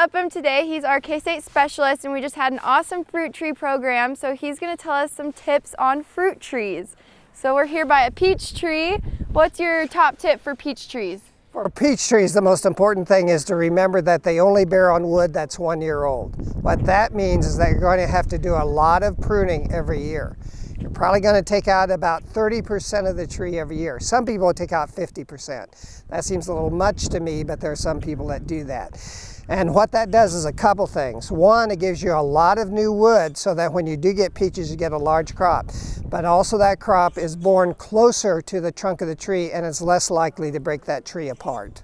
Upham today. He's our K-State specialist, and we just had an awesome fruit tree program, so he's going to tell us some tips on fruit trees. So we're here by a peach tree. What's your top tip for peach trees? For peach trees, the most important thing is to remember that they only bear on wood that's 1 year old. What that means is that you're going to have to do a lot of pruning every year. You're probably going to take out about 30% of the tree every year. Some people will take out 50%. That seems a little much to me, but there are some people that do that. And what that does is a couple things. One, it gives you a lot of new wood so that when you do get peaches, you get a large crop. But also that crop is born closer to the trunk of the tree and is less likely to break that tree apart.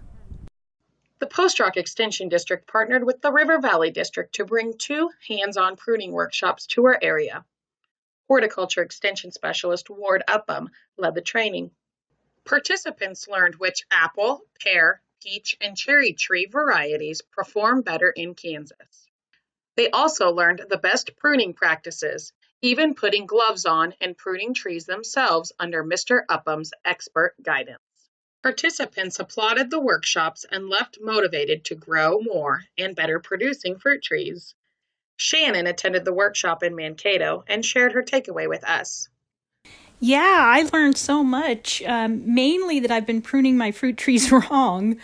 The Post Rock Extension District partnered with the River Valley District to bring 2 hands-on pruning workshops to our area. Horticulture Extension Specialist Ward Upham led the training. Participants learned which apple, pear, peach, and cherry tree varieties perform better in Kansas. They also learned the best pruning practices, even putting gloves on and pruning trees themselves under Mr. Upham's expert guidance. Participants applauded the workshops and left motivated to grow more and better producing fruit trees. Shannon attended the workshop in Mankato and shared her takeaway with us. Yeah, I learned so much, mainly that I've been pruning my fruit trees wrong.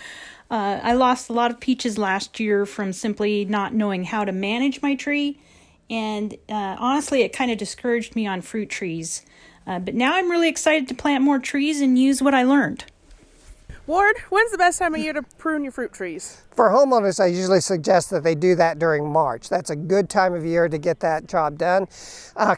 I lost a lot of peaches last year from simply not knowing how to manage my tree, and honestly, it kind of discouraged me on fruit trees. But now I'm really excited to plant more trees and use what I learned. Ward, when's the best time of year to prune your fruit trees? For homeowners, I usually suggest that they do that during March. That's a good time of year to get that job done.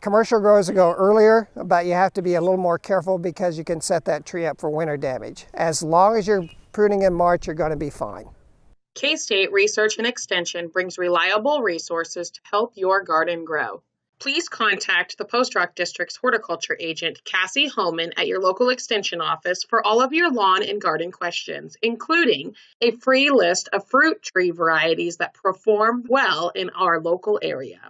Commercial growers will go earlier, but you have to be a little more careful because you can set that tree up for winter damage. As long as you're pruning in March, you're going to be fine. K-State Research and Extension brings reliable resources to help your garden grow. Please contact the Post Rock District's horticulture agent, Cassie Homan, at your local extension office for all of your lawn and garden questions, including a free list of fruit tree varieties that perform well in our local area.